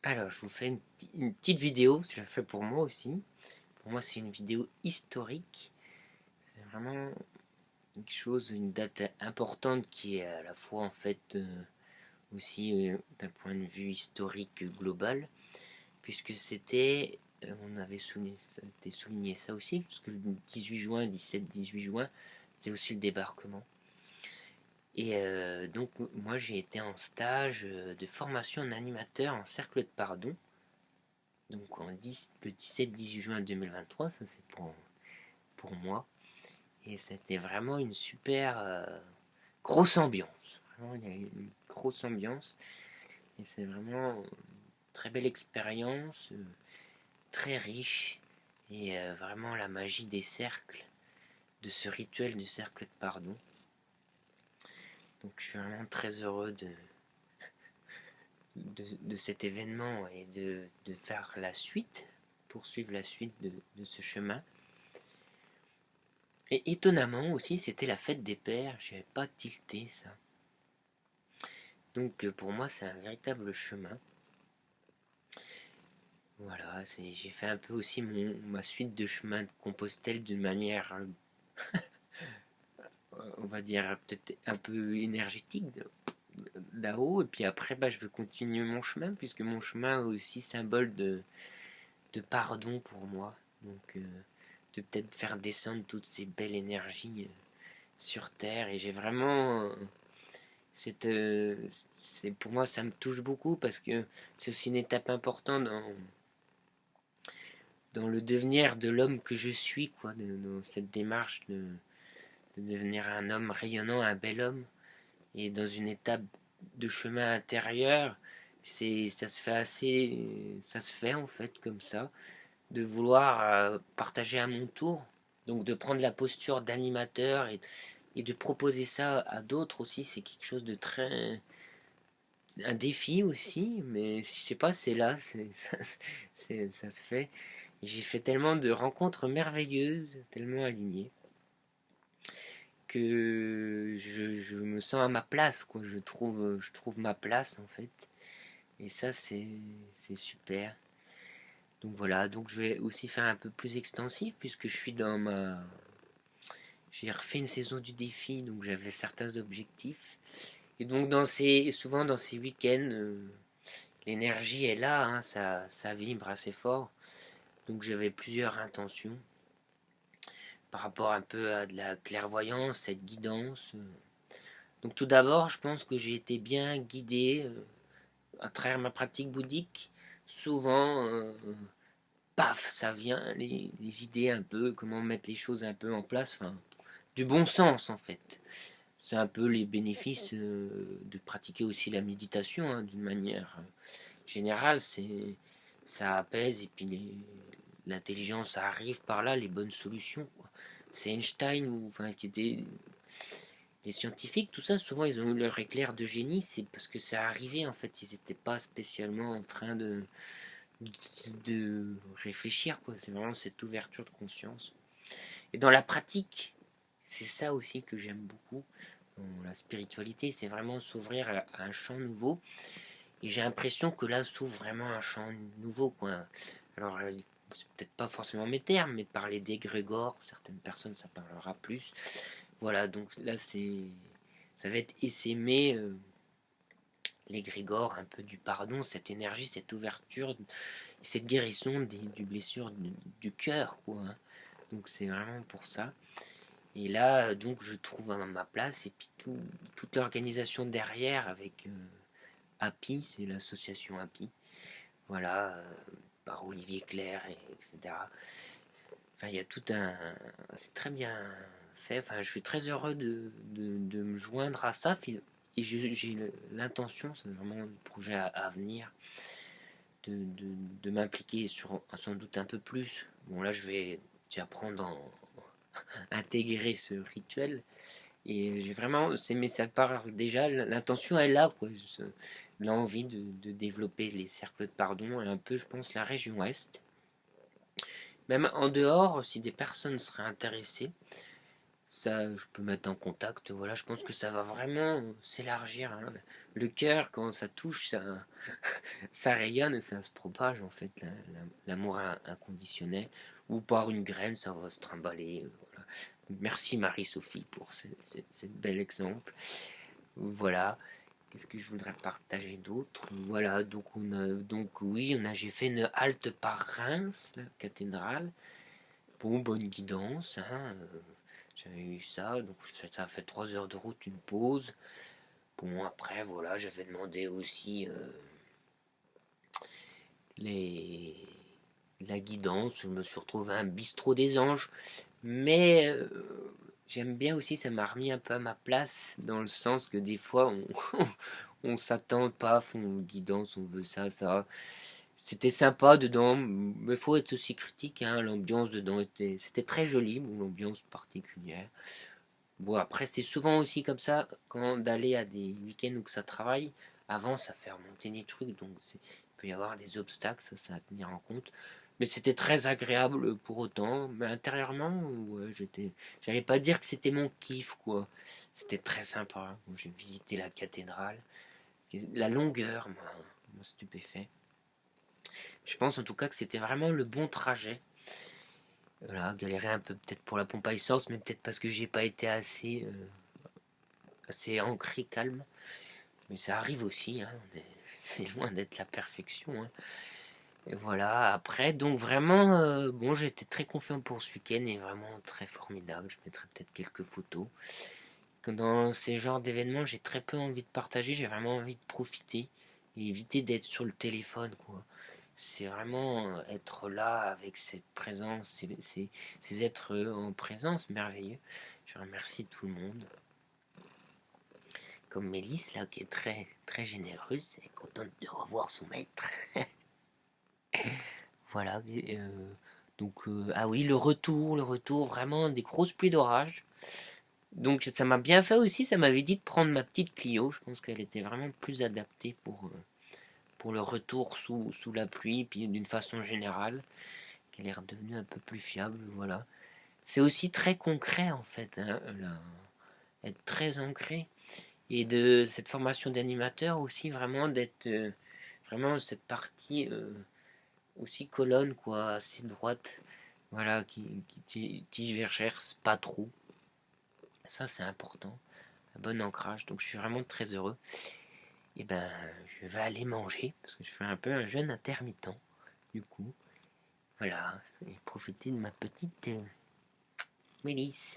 Alors, je vous fais une petite vidéo, je la fais pour moi aussi. Pour moi, c'est une vidéo historique. C'est vraiment quelque chose, une date importante qui est à la fois en fait aussi d'un point de vue historique global, puisque on avait souligné ça aussi, parce que le 18 juin, 17-18 juin, c'est aussi le débarquement. Et donc, moi, j'ai été en stage de formation en animateur en cercle de pardon. Donc le 17-18 juin 2023, ça c'est pour moi. Et c'était vraiment une super grosse ambiance. Vraiment, il y a eu une grosse ambiance. Et c'est vraiment une très belle expérience, très riche. Et vraiment la magie des cercles, de ce rituel du cercle de pardon. Donc je suis vraiment très heureux de cet événement et de faire la suite, poursuivre la suite de ce chemin. Et étonnamment aussi, c'était la fête des pères. J'avais pas tilté ça. Donc pour moi, c'est un véritable chemin. Voilà, j'ai fait un peu aussi ma suite de chemin de Compostelle d'une manière, on va dire, peut-être un peu énergétique là-haut. Et puis après, bah, je veux continuer mon chemin, puisque mon chemin est aussi symbole de pardon pour moi. Donc de peut-être faire descendre toutes ces belles énergies sur Terre. Et j'ai vraiment C'est, euh, pour moi, ça me touche beaucoup parce que c'est aussi une étape importante dans le devenir de l'homme que je suis, quoi, dans cette démarche de devenir un homme rayonnant, un bel homme. Et dans une étape de chemin intérieur, ça se fait en fait comme ça, de vouloir partager à mon tour, donc de prendre la posture d'animateur et de proposer ça à d'autres aussi, c'est quelque chose de très un défi aussi, mais je sais pas, c'est là, ça se fait. J'ai fait tellement de rencontres merveilleuses, tellement alignées, que je me sens à ma place, quoi. Je trouve ma place en fait. Et ça, c'est super. Donc voilà, donc je vais aussi faire un peu plus extensif puisque je suis dans ma. J'ai refait une saison du défi, donc j'avais certains objectifs. Et donc souvent dans ces week-ends, l'énergie est là, hein, ça vibre assez fort. Donc j'avais plusieurs intentions par rapport un peu à de la clairvoyance, cette guidance. Donc tout d'abord, je pense que j'ai été bien guidé à travers ma pratique bouddhique. Souvent, paf, ça vient, les idées un peu, comment mettre les choses un peu en place, enfin, du bon sens en fait. C'est un peu les bénéfices de pratiquer aussi la méditation hein, d'une manière générale, ça apaise et puis l'intelligence arrive par là, les bonnes solutions. C'est Einstein ou enfin qui était les scientifiques, tout ça, souvent ils ont eu leur éclair de génie, c'est parce que ça arrivait en fait, ils n'étaient pas spécialement en train de réfléchir quoi. C'est vraiment cette ouverture de conscience. Et dans la pratique, c'est ça aussi que j'aime beaucoup. Dans la spiritualité, c'est vraiment s'ouvrir à un champ nouveau. Et j'ai l'impression que là s'ouvre vraiment un champ nouveau, quoi. Alors, c'est peut-être pas forcément mes termes, mais parler d'égrégore, certaines personnes ça parlera plus. Voilà, donc là ça va être essaimer l'égrégore, un peu du pardon, cette énergie, cette ouverture, cette guérison du blessure du cœur, quoi. Hein. Donc c'est vraiment pour ça. Et là, donc je trouve ma place et puis toute l'organisation derrière avec Happy, c'est l'association Happy. Voilà, par Olivier Clair, etc. Enfin, il y a tout un. C'est très bien fait. Enfin, je suis très heureux de me joindre à ça. Et j'ai l'intention, c'est vraiment un projet à venir, de m'impliquer sur sans doute un peu plus. Bon, là, je vais déjà prendre intégrer ce rituel. Et j'ai vraiment. Mais ça part déjà, l'intention est là, quoi. L'envie de développer les cercles de pardon et un peu, je pense, la région ouest. Même en dehors, si des personnes seraient intéressées, ça, je peux mettre en contact. Voilà, je pense que ça va vraiment s'élargir. Hein. le cœur, quand ça touche, ça rayonne et ça se propage en fait, l'amour inconditionnel. Ou par une graine, ça va se trimballer. Voilà. Merci Marie-Sophie pour ce bel exemple. Voilà. Qu'est-ce que je voudrais partager d'autre? Voilà, donc oui, j'ai fait une halte par Reims, la cathédrale. Bon, bonne guidance, hein, j'avais eu ça, donc ça a fait 3 heures de route, une pause. Bon, après, voilà, j'avais demandé aussi les... la guidance. Je me suis retrouvé à un bistrot des anges. Mais j'aime bien aussi, ça m'a remis un peu à ma place, dans le sens que des fois, on s'attend pas, on guidance, on veut ça, ça. C'était sympa dedans, mais faut être aussi critique, hein, l'ambiance dedans c'était très joli, l'ambiance particulière. Bon, après, c'est souvent aussi comme ça, quand d'aller à des week-ends où que ça travaille, avant, ça fait remonter des trucs, donc il peut y avoir des obstacles, ça à tenir en compte. Mais c'était très agréable pour autant, mais intérieurement, ouais, j'allais pas dire que c'était mon kiff, quoi. C'était très sympa. Bon, j'ai visité la cathédrale. La longueur m'a stupéfait. Je pense en tout cas que c'était vraiment le bon trajet. Voilà, galérer un peu peut-être pour la pompe à essence, mais peut-être parce que j'ai pas été assez ancré, calme. Mais ça arrive aussi, hein. C'est loin d'être la perfection, hein. Et voilà, après, donc vraiment, bon, j'étais très confiant pour ce week-end et vraiment très formidable. Je mettrai peut-être quelques photos. Dans ces genres d'événements, j'ai très peu envie de partager, j'ai vraiment envie de profiter et éviter d'être sur le téléphone, quoi. C'est vraiment être là avec cette présence, ces êtres en présence merveilleux. Je remercie tout le monde. Comme Mélisse, là, qui est très, très généreuse et contente de revoir son maître. Voilà. Ah oui, le retour, vraiment des grosses pluies d'orage. Donc ça m'a bien fait aussi, ça m'avait dit de prendre ma petite Clio. Je pense qu'elle était vraiment plus adaptée pour le retour sous la pluie, puis d'une façon générale, qu'elle est redevenue un peu plus fiable. Voilà. C'est aussi très concret en fait, hein, être très ancré. Et de cette formation d'animateur aussi, vraiment d'être vraiment cette partie aussi colonne, quoi, assez droite, voilà, qui tige pas trop. Ça, c'est important, un bon ancrage. Donc, je suis vraiment très heureux. Et ben, je vais aller manger parce que je fais un peu un jeûne intermittent, du coup. Voilà, et profiter de ma petite Mélisse.